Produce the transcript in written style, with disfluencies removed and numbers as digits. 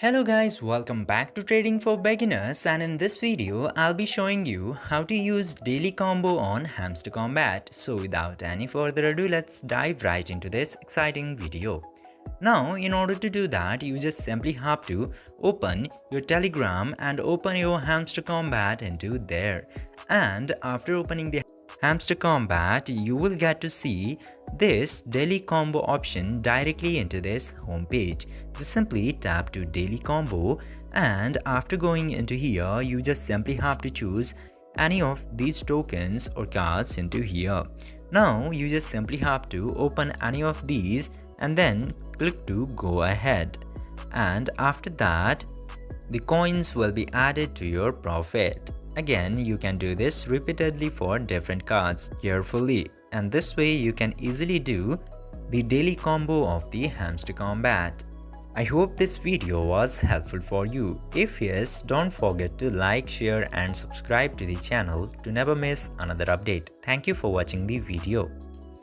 Hello guys, welcome back to Trading for Beginners, and in this video I'll be showing you how to use daily combo on Hamster Kombat. So without any further ado, let's dive right into this exciting video. Now in order to do that, you just simply have to open your Telegram and open your Hamster Kombat into there. And after opening the Hamster Kombat, you will get to see this daily combo option directly into this home page. Just simply tap to daily combo, and after going into here, you just simply have to choose any of these tokens or cards into here. Now you just simply have to open any of these and then click to go ahead, and after that the coins will be added to your profit. Again, you can do this repeatedly for different cards carefully, and this way you can easily do the daily combo of the Hamster Kombat. I hope this video was helpful for you. If yes, don't forget to like, share and subscribe to the channel to never miss another update. Thank you for watching the video.